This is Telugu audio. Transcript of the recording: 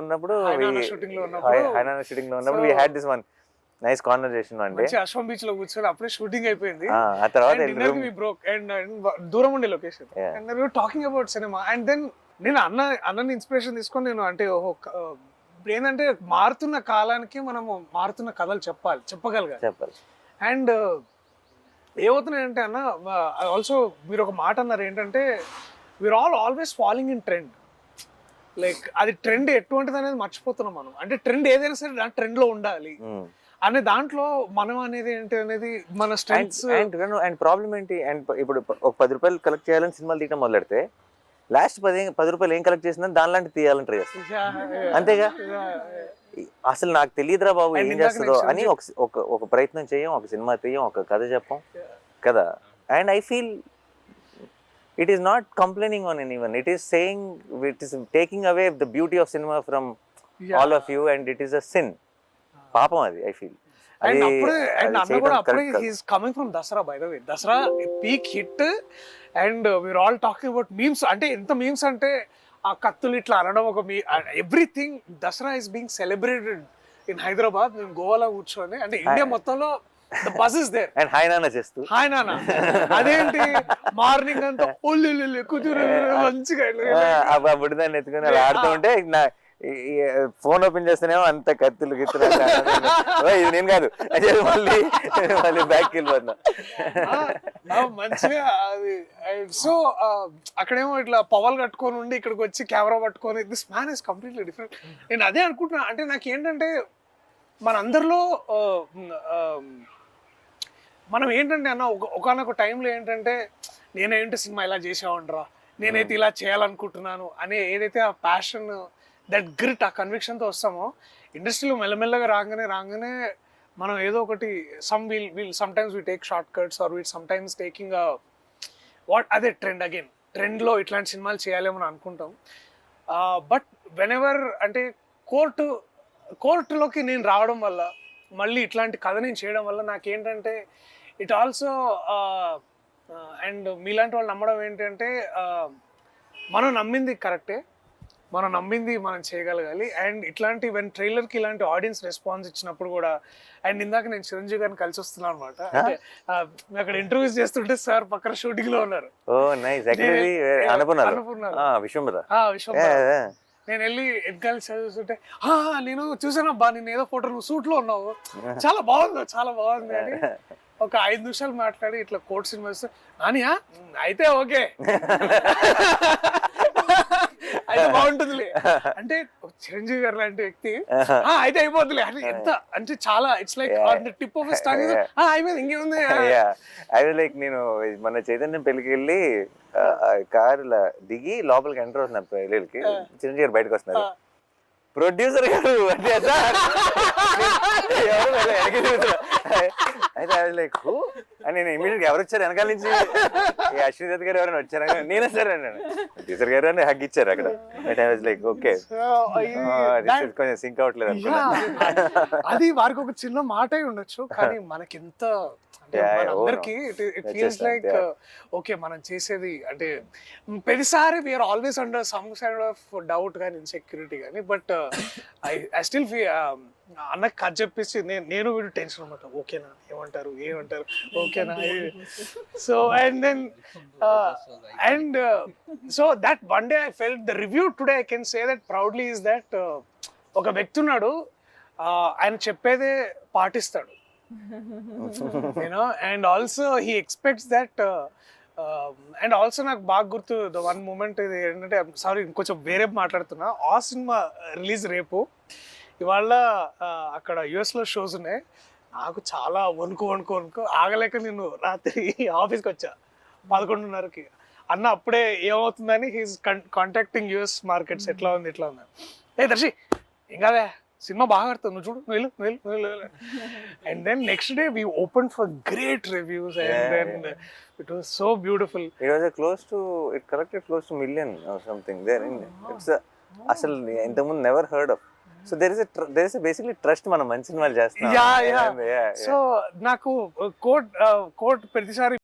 ఉన్నప్పుడు షూటింగ్ లో ఉన్నప్పుడు we had this one nice conversation one day. అశ్వం బీచ్ లో కూర్చొని అప్పుడే షూటింగ్ అయిపోయింది. ఆ తర్వాత దూరం ఉండే location and we were talking about cinema and then నేను అన్నని ఇన్స్పిరేషన్ తీసుకొని నేను అంటే ఏంటంటే మారుతున్న కాలానికి మనము మారుతున్న కథలు చెప్పగలగాలి. అండ్ ఏమవుతున్నాయంటే అన్న ఆల్సో మీరు ఒక మాట అన్నారు ఏంటంటే we're always following in trend. Like అది ట్రెండ్ ఎటువంటిది అనేది మర్చిపోతున్నాం మనం. అంటే ట్రెండ్ ఏదైనా సరే ఆ ట్రెండ్ లో ఉండాలి అనే దాంట్లో మనం అనేది ఏంటి అనేది మన స్ట్రెంగ్స్. అండ్ ప్రాబ్లం ఏంటి, అండ్ ఇప్పుడు ఒక 10 రూపాయలు కలెక్ట్ చేయాలని సినిమాలు తీయడం మొదలెడితే లాస్ట్ 10 రూపాయలు ఏం కలెక్ట్ చేసిందని దానిలాంటి తీయాలని ట్రై చేస్తాం. అంతేగా, అసలు నాకు తెలియదురా బాబు ఏం చేస్తుందో అని ఒక ప్రయత్నం చేయం, ఒక సినిమా తీయం, ఒక కథ చెప్పం కదా. And I feel it is not complaining on anyone, it is saying, it is taking away the beauty of cinema from all of you and it is a sin. పాపం అది ఐ ఫీల్. అండ్ అన్న కూడా అప్పుడే he's coming from Dasara, by the way. Dasara peak hit and we're all talking about memes. అంటే ఎంత మీమ్స్ అంటే ఆ కత్తులు ఇట్లా అనడం ఒక everything. Dasara is being celebrated in Hyderabad. మేము గోవాలో కూర్చొని అంటే ఇండియా మొత్తంలో the buzz is there and hi nana చేస్తూ హాయ్ నాన్న అదేంటి మార్నింగ్ అంతా ఒల్లు కుదురు మంచిగా ఆ బుడిదాన్ని ఎత్తుకుని అలా ఆడుతూ ఉంటే ఫోన్ ఓపెన్ చేస్తేనేమో అంత కత్తులు గిత్తులు ఇది నేను కాదు మళ్ళీ బ్యాక్ వెళ్ళిపోతున్నా మంచిగా అది. సో అక్కడేమో ఇట్లా పవల్ కట్టుకొని ఉండి ఇక్కడికి వచ్చి కెమెరా పట్టుకొని this man is completely different. నేను అదే అనుకుంటున్నా. అంటే నాకు ఏంటంటే మనందరిలో మనం ఏంటంటే అన్న ఒకనొక టైంలో ఏంటంటే నేనేంటి సినిమా ఇలా చేసేవాడిరా, నేనైతే ఇలా చేయాలనుకుంటున్నాను అనే ఏదైతే ఆ ప్యాషన్, దట్ గ్రిట్, ఆ కన్విక్షన్తో వస్తామో ఇండస్ట్రీలో మెల్లమెల్లగా రాగానే మనం ఏదో ఒకటి sometimes we take short cuts or we sometimes taking అదే ట్రెండ్లో ఇట్లాంటి సినిమాలు చేయాలేమో అనుకుంటాం. బట్ వెన్ ఎవర్ అంటే కోర్టులోకి నేను రావడం వల్ల మళ్ళీ ఇట్లాంటి కథ నేను చేయడం వల్ల నాకేంటంటే ఇట్ ఆల్సో అండ్ మీలాంటి వాళ్ళు నమ్మడం ఏంటంటే మనం నమ్మింది కరెక్టే, మనం నమ్మింది మనం చేయగలగాలి. అండ్ ఇట్లాంటి ట్రైలర్కి ఇలాంటి ఆడియన్స్ రెస్పాన్స్ ఇచ్చినప్పుడు కూడా, అండ్ ఇందాక నేను చిరంజీవి గారిని కలిసి వస్తున్నాను అనమాట. అంటే అక్కడ ఇంటర్వ్యూస్ చేస్తుంటే సార్ పక్కన షూటింగ్ లో ఉన్నారు. నేను వెళ్ళి వెనకాల చదువుతుంటే నేను చూసానబ్బా నేను ఏదో ఫోటో నువ్వు సూట్ లో ఉన్నావు, చాలా బాగుంది అని ఒక 5 నిమిషాలు మాట్లాడి ఇట్లా కోర్ట్ సినిమా వస్తే నానియా అయితే ఓకే అయితే బాగుంటుందిలే అంటే చిరంజీవి గారు లాంటి వ్యక్తి అయితే అయిపోతులే అని ఎంత అంటే చాలా it's like tip of star అయిపోయింది ఇంకేముంది. అది లైక్ నేను మన చైతన్యం పెళ్ళికి వెళ్ళి కారులో దిగి లోపలికి ఎంటర్ అవుతున్నారు పెళ్ళికి, చిరంజీవి గారు బయటకు వస్తున్నారు, ప్రొడ్యూసర్ గారు అంటే అయితే అది లైక్ అని నేను ఇమీడియట్ ఎవరు వచ్చారు వెనకాల నుంచి, అశ్విని దత్ గారు ఎవరైనా వచ్చారా, నేనే సార్ అన్నాను, ప్రొడ్యూసర్ గారు అని హగ్ ఇచ్చారు అక్కడ. లైక్ ఓకే కొంచెం సింక్ అవట్లేదు అనుకున్నా. అది వారికి ఒక చిన్న మాట ఉండొచ్చు కానీ మనకెంత అంటే మనందరికి ఇట్ ఫీల్స్ లైక్ ఓకే మనం చేసేది అంటే ప్రతిసారి we're always under some side of doubt కానీ ఇన్సెక్యూరిటీ కానీ. బట్ ఐ స్టిల్ అన్నకి కథ చెప్పేసి నేను వీడు టెన్షన్ అనమాట, ఓకేనా ఏమంటారు ఓకేనా. So and then and so that one day I felt the review today I can say that proudly is that ఒక వ్యక్తి ఉన్నాడు ఆయన చెప్పేదే పాటిస్తాడు. and also he expects that and also నాకు బాగా గుర్తు ద వన్ మూమెంట్ ఇది ఏంటంటే సారీ ఇంకొంచెం వేరే మాట్లాడుతున్నా. ఆ సినిమా రిలీజ్ రేపు, ఇవాళ అక్కడ యుఎస్లో షోస్ ఉన్నాయి. నాకు చాలా వణుకు ఆగలేక నేను రాత్రి ఆఫీస్కి వచ్చా 11:30కి. అన్న అప్పుడే ఏమవుతుందని హీస్ కాంటాక్టింగ్ యుఎస్ మార్కెట్స్ ఎట్లా ఉంది ఏ దర్శి ఏం కాదే సినిమా బాగా ఆడుతుంది నువ్వు చూడు నువ్వు వెళ్ళు. And then next day we opened for great reviews and then it was so beautiful. It collected close to million or something there in it's అసలు ఇంతకుముందు never heard of. So there is a basically trust మనం మంచి సినిమాలు చేస్తాం. సో నాకు కోట్ ప్రతిసారి